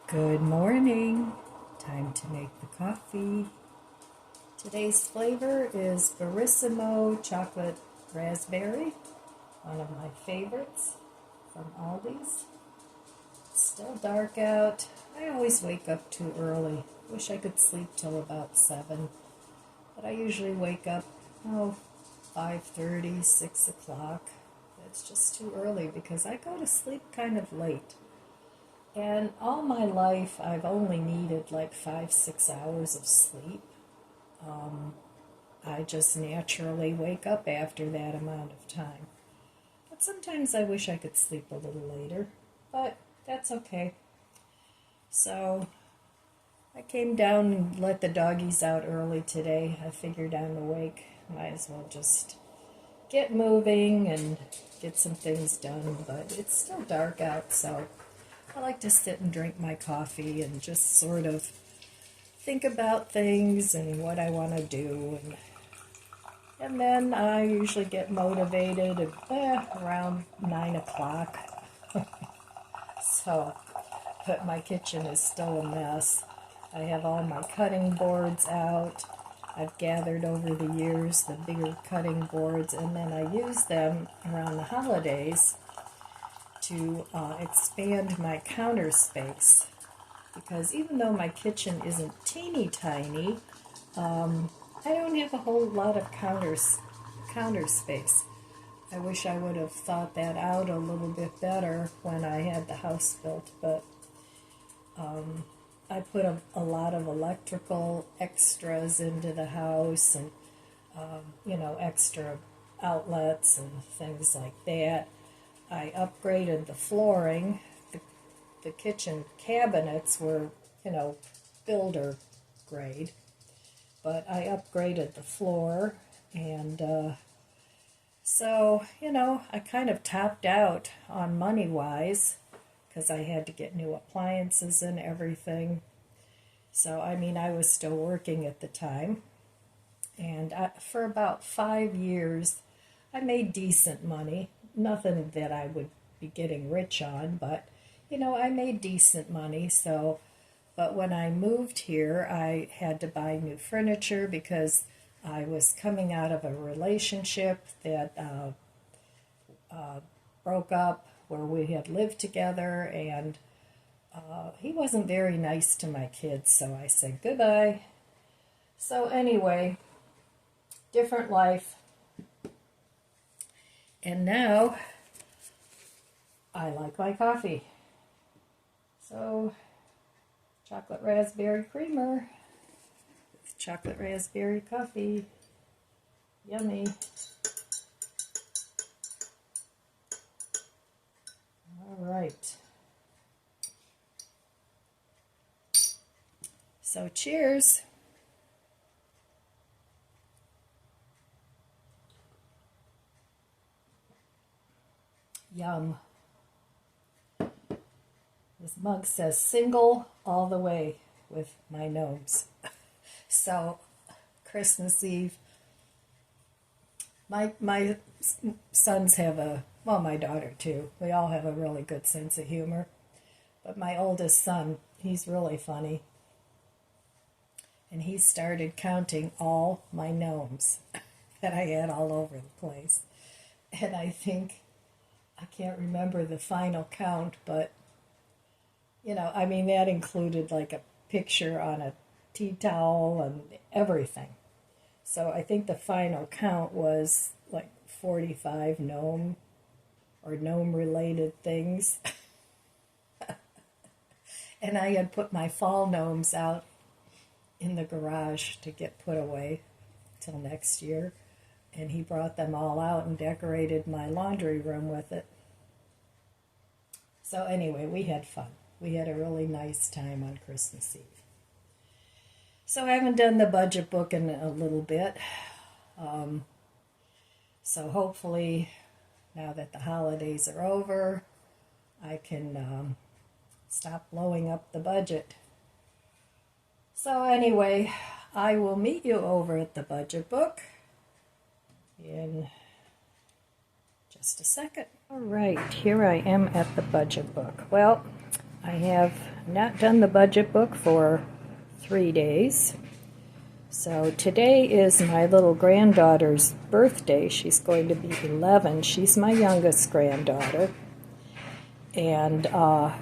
Good morning. Time to make the coffee. Today's flavor is Barissimo Chocolate Raspberry, one of my favorites from Aldi's. It's still dark out. I always wake up too early. Wish I could sleep till about 7, but I usually wake up, 5:30, 6 o'clock. It's just too early because I go to sleep kind of late. And all my life, I've only needed like 5, 6 hours of sleep. I just naturally wake up after that amount of time. But sometimes I wish I could sleep a little later, but that's okay. So I came down and let the doggies out early today. I figured I'm awake. Might as well just get moving and get some things done, but it's still dark out, so I like to sit and drink my coffee and just sort of think about things and what I want to do. And then I usually get motivated around 9 o'clock. So, but my kitchen is still a mess. I have all my cutting boards out. I've gathered over the years the bigger cutting boards, and then I use them around the holidays to expand my counter space, because even though my kitchen isn't teeny tiny, I don't have a whole lot of counter space. I wish I would have thought that out a little bit better when I had the house built, but I put a lot of electrical extras into the house, and extra outlets and things like that. I upgraded the flooring. The kitchen cabinets were, builder grade, but I upgraded the floor, and so, I kind of topped out on money-wise because I had to get new appliances and everything. So, I was still working at the time, and for about 5 years, I made decent money. Nothing that I would be getting rich on, but, I made decent money. So, but when I moved here, I had to buy new furniture because I was coming out of a relationship that broke up, where we had lived together, and he wasn't very nice to my kids, so I said goodbye. So anyway, different life. And now I like my coffee. So, chocolate raspberry creamer with chocolate raspberry coffee. Yummy. All right. So, cheers. Yum. This mug says single all the way with my gnomes. So, Christmas Eve, my sons have my daughter too. We all have a really good sense of humor. But my oldest son, he's really funny. And he started counting all my gnomes that I had all over the place. And I can't remember the final count, but, that included like a picture on a tea towel and everything. So I think the final count was like 45 gnome or gnome-related things. And I had put my fall gnomes out in the garage to get put away till next year. And he brought them all out and decorated my laundry room with it. So anyway, we had fun. We had a really nice time on Christmas Eve. So I haven't done the budget book in a little bit. So hopefully, now that the holidays are over, I can stop blowing up the budget. So anyway, I will meet you over at the budget book in just a second. All right, here I am at the budget book. Well, I have not done the budget book for 3 days. So today is my little granddaughter's birthday. She's going to be 11. She's my youngest granddaughter. And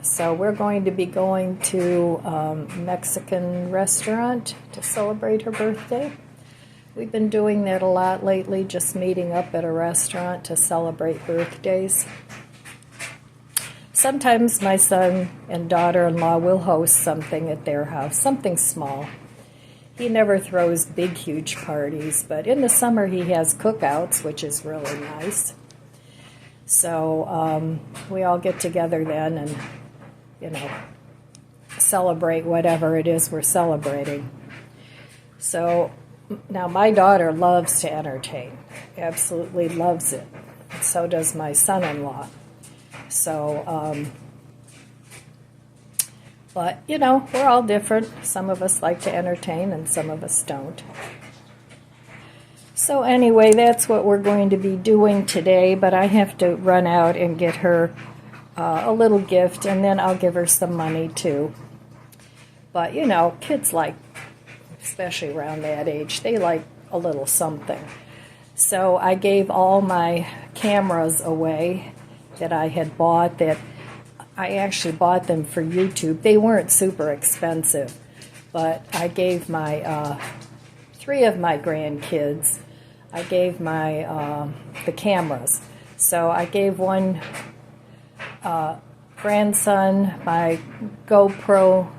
so we're going to be going to a Mexican restaurant to celebrate her birthday. We've been doing that a lot lately, just meeting up at a restaurant to celebrate birthdays. Sometimes my son and daughter-in-law will host something at their house, something small. He never throws big, huge parties, but in the summer he has cookouts, which is really nice. So we all get together then and, celebrate whatever it is we're celebrating. So now my daughter loves to entertain, absolutely loves it. And so does my son-in-law. So, but, we're all different. Some of us like to entertain and some of us don't. So anyway, that's what we're going to be doing today, but I have to run out and get her a little gift, and then I'll give her some money too. But, kids like, especially around that age, they like a little something. So I gave all my cameras away that I had bought, that I actually bought them for YouTube. They weren't super expensive, but I gave my 3 of my grandkids, I gave my the cameras. So I gave one grandson my GoPro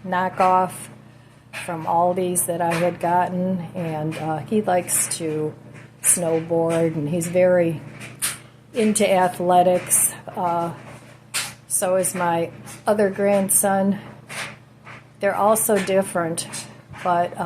knockoff from Aldi's that I had gotten, and he likes to snowboard, and he's very into athletics. So is my other grandson. They're also different, but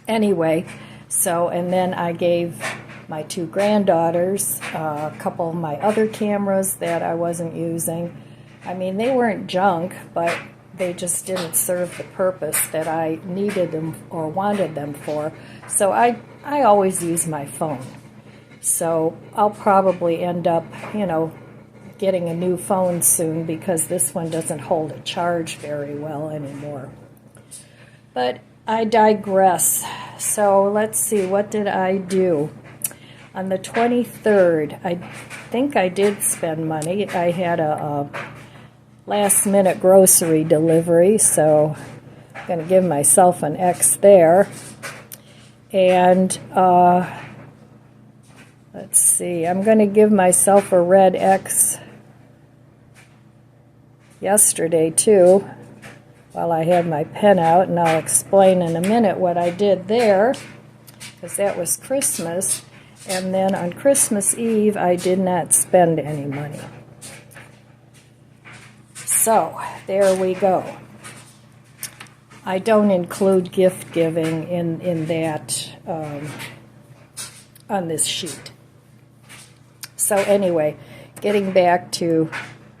anyway, so, and then I gave my 2 granddaughters a couple of my other cameras that I wasn't using. I mean, they weren't junk, but they just didn't serve the purpose that I needed them or wanted them for. So I always use my phone. So I'll probably end up, getting a new phone soon, because this one doesn't hold a charge very well anymore. But I digress. So let's see, what did I do? On the 23rd, I think I did spend money. I had a last-minute grocery delivery, so I'm going to give myself an X there. And let's see, I'm going to give myself a red X yesterday too, while I had my pen out, and I'll explain in a minute what I did there, because that was Christmas. And then on Christmas Eve, I did not spend any money. So there we go. I don't include gift giving in that on this sheet. So anyway, getting back to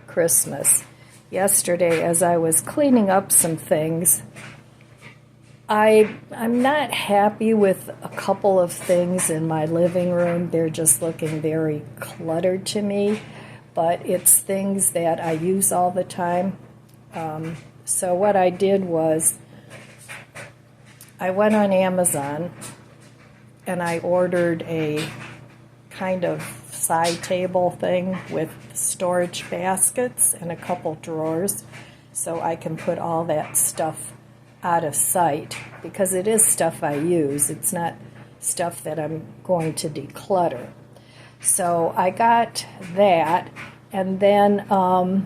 Christmas. Yesterday, as I was cleaning up some things, I'm not happy with a couple of things in my living room. They're just looking very cluttered to me, but it's things that I use all the time. So what I did was I went on Amazon and I ordered a kind of side table thing with storage baskets and a couple drawers, so I can put all that stuff out of sight, because it is stuff I use. It's not stuff that I'm going to declutter. So I got that, and then I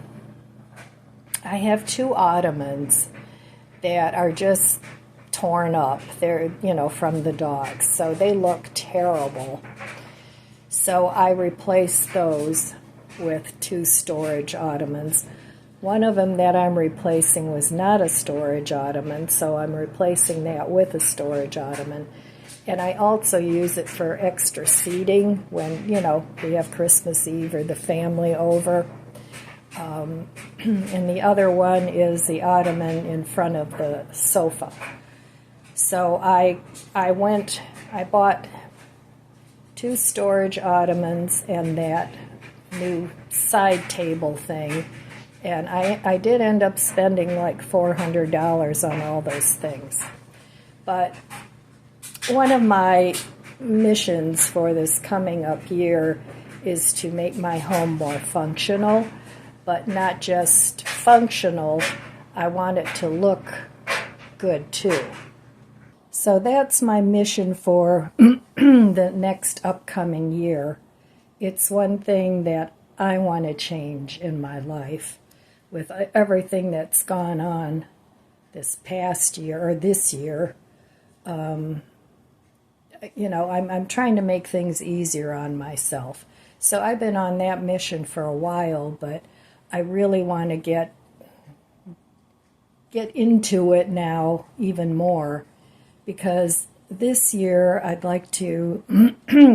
have 2 ottomans that are just torn up. They're, from the dogs, so they look terrible. So I replaced those with 2 storage ottomans. One of them that I'm replacing was not a storage ottoman, so I'm replacing that with a storage ottoman. And I also use it for extra seating when, we have Christmas Eve or the family over. And the other one is the ottoman in front of the sofa. So I bought 2 storage ottomans and that new side table thing, And I did end up spending like $400 on all those things. But one of my missions for this coming up year is to make my home more functional, but not just functional. I want it to look good too. So that's my mission for the next upcoming year. It's one thing that I want to change in my life with everything that's gone on this past year or this year. I'm trying to make things easier on myself. So I've been on that mission for a while, but I really want to get into it now even more, because this year I'd like to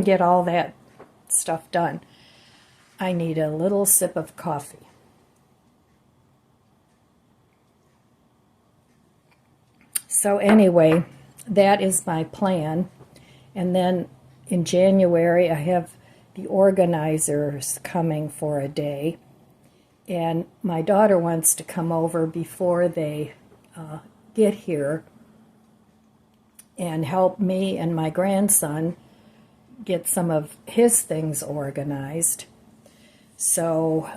get all that stuff done. I need a little sip of coffee. So anyway, that is my plan. And then in January, I have the organizers coming for a day. And my daughter wants to come over before they get here and help me and my grandson get some of his things organized. So,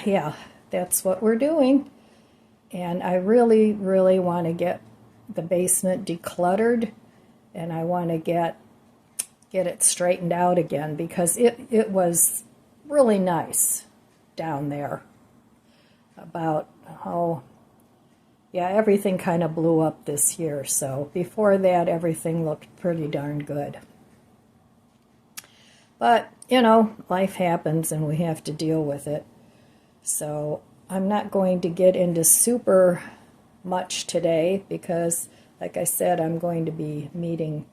yeah, that's what we're doing. And I really, really want to get the basement decluttered, and I want to get it straightened out again, because it was really nice down there. Everything kind of blew up this year, so before that everything looked pretty darn good. But, life happens and we have to deal with it. So I'm not going to get into super much today because, like I said, I'm going to be meeting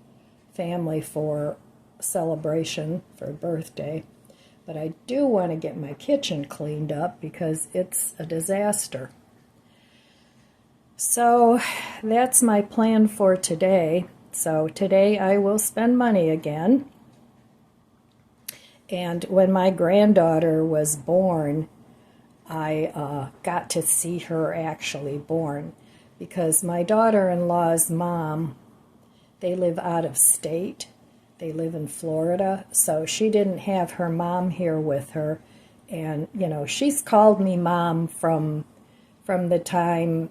family for celebration for a birthday. But I do want to get my kitchen cleaned up because it's a disaster. So that's my plan for today. So today I will spend money again. And when my granddaughter was born, I got to see her actually born, because my daughter-in-law's mom, they live out of state. They live in Florida, so she didn't have her mom here with her. And, she's called me Mom from the time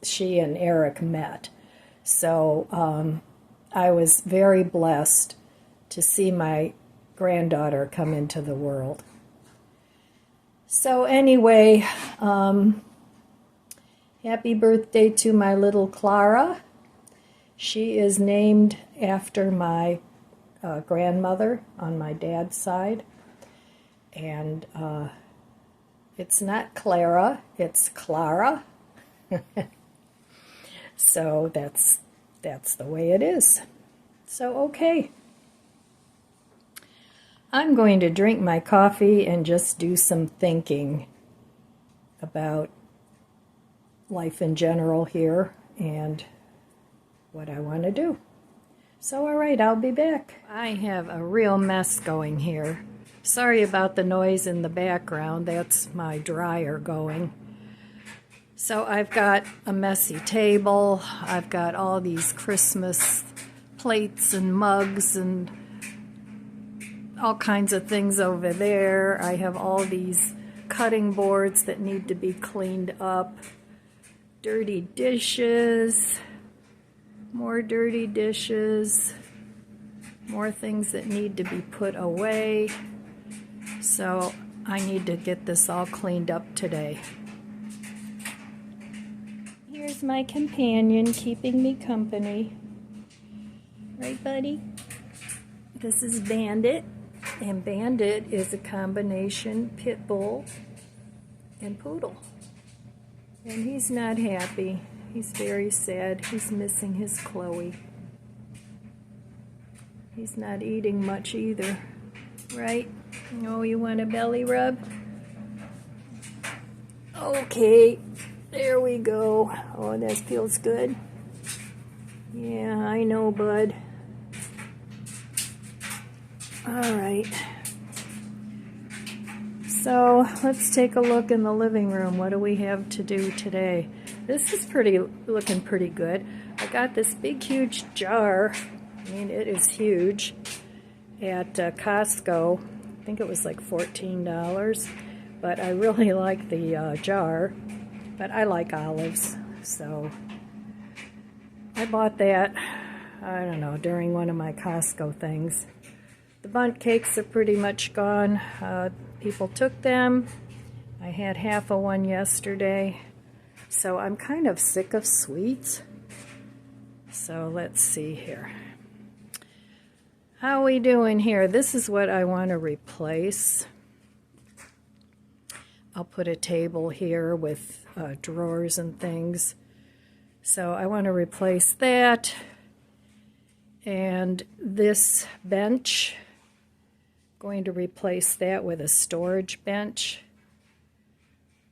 she and Eric met. So I was very blessed to see my granddaughter come into the world. So anyway, happy birthday to my little Clara. She is named after my grandmother on my dad's side. And it's not Clara, it's Clara. So that's the way it is. So okay. I'm going to drink my coffee and just do some thinking about life in general here and what I want to do. So, all right, I'll be back. I have a real mess going here. Sorry about the noise in the background. That's my dryer going. So I've got a messy table. I've got all these Christmas plates and mugs and all kinds of things over there. I have all these cutting boards that need to be cleaned up. Dirty dishes. More dirty dishes. More things that need to be put away. So I need to get this all cleaned up today. Here's my companion keeping me company. Right, buddy? This is Bandit. And Bandit is a combination pit bull and poodle. And he's not happy. He's very sad. He's missing his Chloe. He's not eating much either. Right? Oh, you want a belly rub? Okay. There we go. Oh, that feels good. Yeah, I know, bud. All right. So let's take a look in the living room. What do we have to do today? This is looking pretty good. I got this big huge jar. I mean, it is huge, at Costco. I think it was like $14, but I really like the jar. But I like olives, so I bought that, I don't know, during one of my Costco things. The bundt cakes are pretty much gone. People took them. I had half of one yesterday, so I'm kind of sick of sweets. So let's see here. How are we doing here? This is what I want to replace. I'll put a table here with drawers and things. So I want to replace that. And this bench, going to replace that with a storage bench.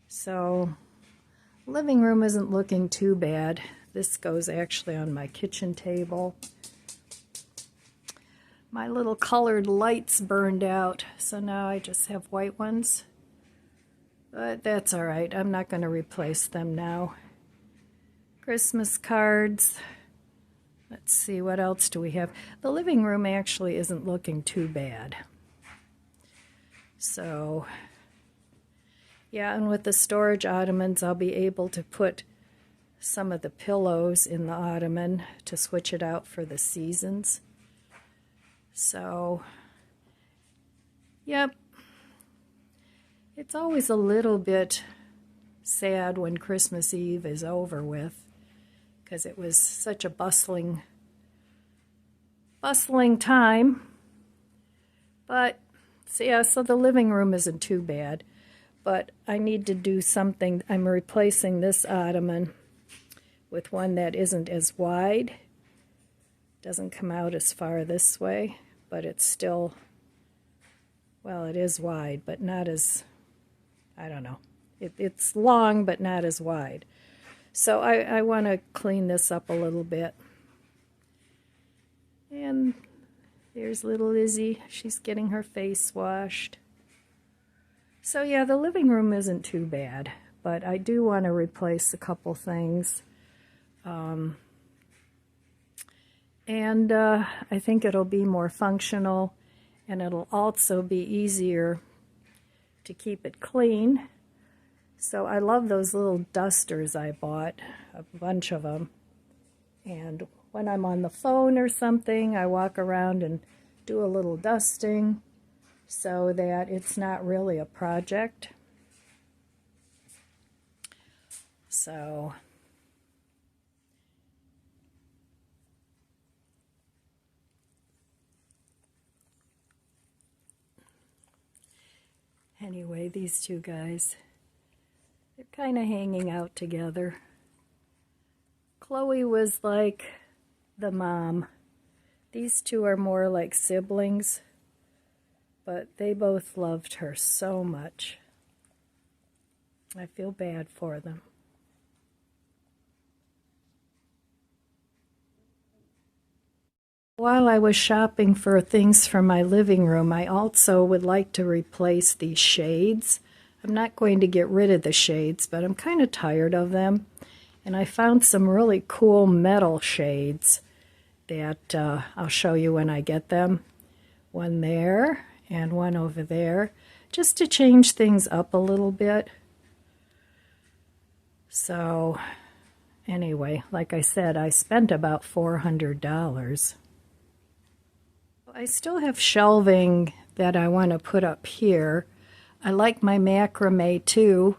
So living room isn't looking too bad. This goes actually on my kitchen table. My little colored lights burned out, so now I just have white ones. But that's all right. I'm not going to replace them now. Christmas cards. Let's see, what else do we have? The living room actually isn't looking too bad. So, yeah, and with the storage ottomans, I'll be able to put some of the pillows in the ottoman to switch it out for the seasons. So, yep. It's always a little bit sad when Christmas Eve is over with, because it was such a bustling time. But so yeah, so the living room isn't too bad, but I need to do something. I'm replacing this ottoman with one that isn't as wide. Doesn't come out as far this way, but it's still, well, it is wide, but not as, I don't know. It's long, but not as wide. So I want to clean this up a little bit. And there's little Izzy. She's getting her face washed. So yeah, the living room isn't too bad, but I do want to replace a couple things. I think it'll be more functional, and it'll also be easier to keep it clean. So I love those little dusters I bought, a bunch of them. And when I'm on the phone or something, I walk around and do a little dusting so that it's not really a project. So anyway, these two guys, they're kind of hanging out together. Chloe was like the mom. These two are more like siblings, but they both loved her so much. I feel bad for them. While I was shopping for things for my living room, I also would like to replace these shades. I'm not going to get rid of the shades, but I'm kind of tired of them. And I found some really cool metal shades that I'll show you when I get them. One there and one over there, just to change things up a little bit. So anyway, like I said, I spent about $400. I still have shelving that I want to put up here. I like my macrame too,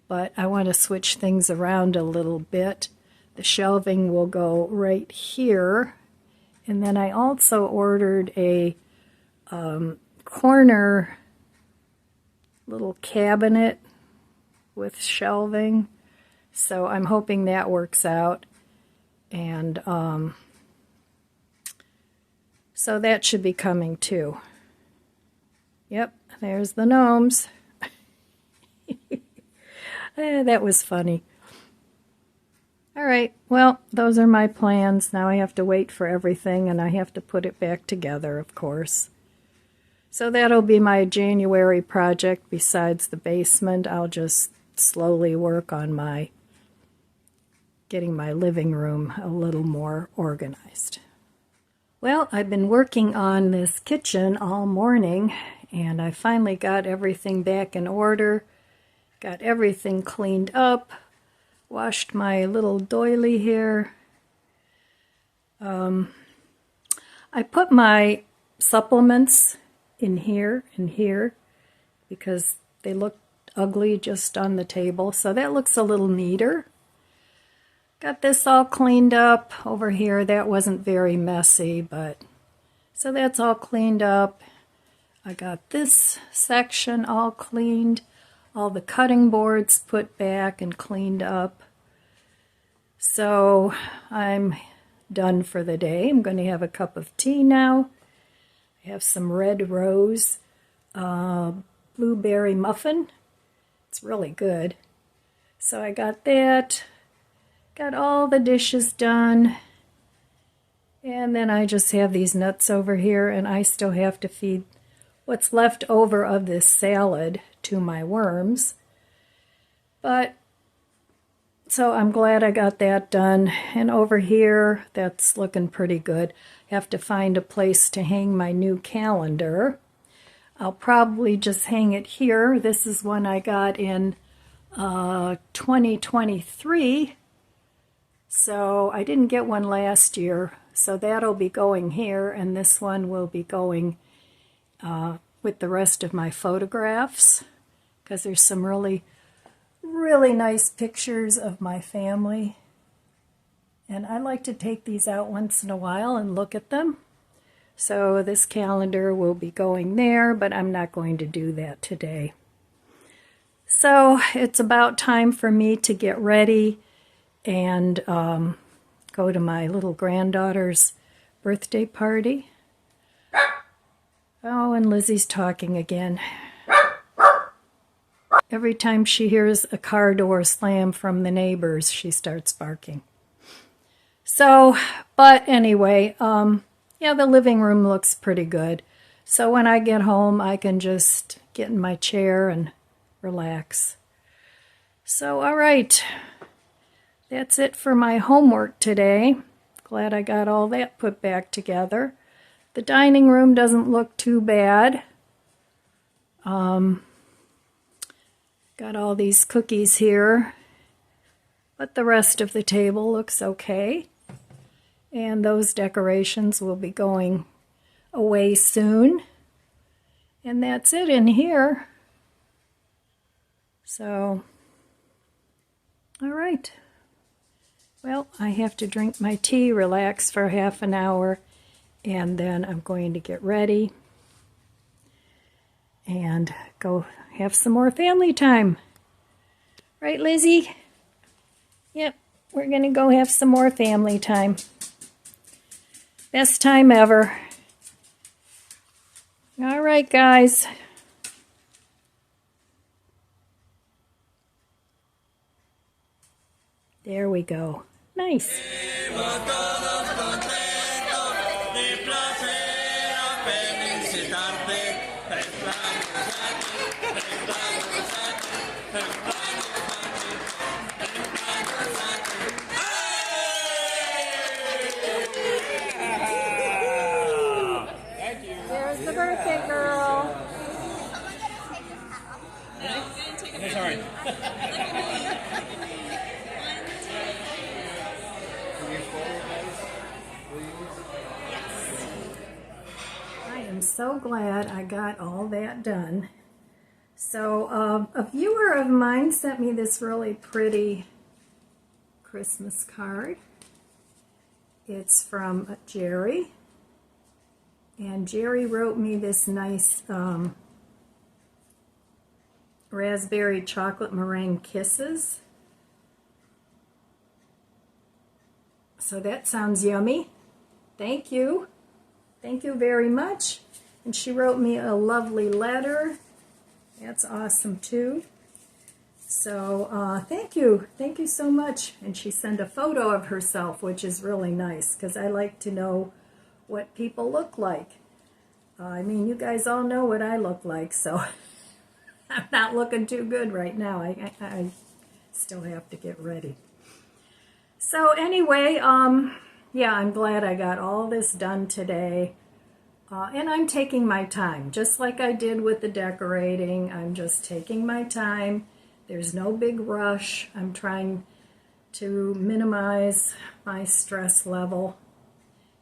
but I want to switch things around a little bit. The shelving will go right here. And then I also ordered a corner little cabinet with shelving. So I'm hoping that works out. And so that should be coming too. Yep, there's the gnomes. That was funny. All right, well, those are my plans. Now I have to wait for everything, and I have to put it back together, of course. So that'll be my January project. Besides the basement, I'll just slowly work on getting my living room a little more organized. Well, I've been working on this kitchen all morning, and I finally got everything back in order, got everything cleaned up, washed my little doily here. I put my supplements in here and here because they look ugly just on the table, so that looks a little neater. Got this all cleaned up over here. That wasn't very messy, but so that's all cleaned up. I got this section all cleaned, all the cutting boards put back and cleaned up. So I'm done for the day. I'm going to have a cup of tea now. I have some red rose blueberry muffin. It's really good. So I got that. Got all the dishes done. And then I just have these nuts over here, and I still have to feed what's left over of this salad to my worms. But so I'm glad I got that done. And over here, that's looking pretty good. I have to find a place to hang my new calendar. I'll probably just hang it here. This is one I got in 2023. So I didn't get one last year. So that'll be going here, and this one will be going with the rest of my photographs, because there's some really nice pictures of my family, and I like to take these out once in a while and look at them. So this calendar will be going there, but I'm not going to do that today. So it's about time for me to get ready and go to my little granddaughter's birthday party. Oh, and Lizzie's talking again. Every time she hears a car door slam from the neighbors, she starts barking. So, but anyway, yeah, the living room looks pretty good. So when I get home, I can just get in my chair and relax. So, all right, that's it for my homework today. Glad I got all that put back together. The dining room doesn't look too bad. Got all these cookies here, but the rest of the table looks okay. And those decorations will be going away soon. And that's it in here. So, all right. Well, I have to drink my tea, relax for half an hour, and then I'm going to get ready and go have some more family time. Right, Lizzie? Yep, we're going to go have some more family time. Best time ever. All right, guys. There we go. Nice. There's the birthday girl. It's all right. I am so glad I got all that done. So a viewer of mine sent me this really pretty Christmas card. It's from Jerry. And Jerry wrote me this nice raspberry chocolate meringue kisses. So that sounds yummy. Thank you. Thank you very much. And she wrote me a lovely letter. That's awesome too. So thank you. Thank you so much. And she sent a photo of herself, which is really nice because I like to know what people look like. I mean, you guys all know what I look like, so I'm not looking too good right now. I still have to get ready. So anyway, yeah, I'm glad I got all this done today. And I'm taking my time, just like I did with the decorating. I'm just taking my time. There's no big rush. I'm trying to minimize my stress level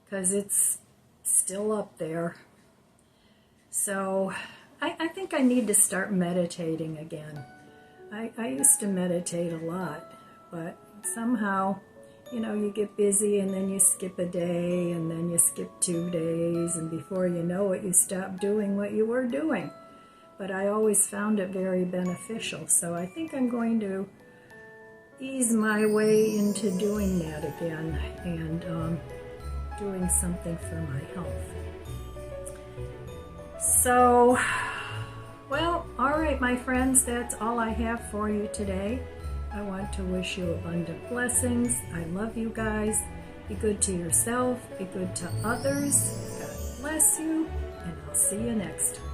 because it's still up there. So I think I need to start meditating again. I used to meditate a lot, but somehow, you know, you get busy and then you skip a day and then you skip 2 days, and before you know it, you stop doing what you were doing. But I always found it very beneficial, so I think I'm going to ease my way into doing that again and doing something for my health. So, well, all right, my friends, that's all I have for you today. I want to wish you abundant blessings. I love you guys. Be good to yourself. Be good to others. God bless you, and I'll see you next time.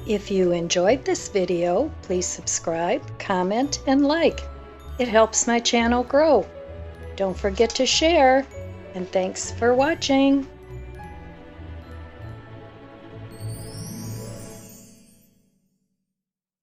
If you enjoyed this video, please subscribe, comment, and like. It helps my channel grow. Don't forget to share, and thanks for watching.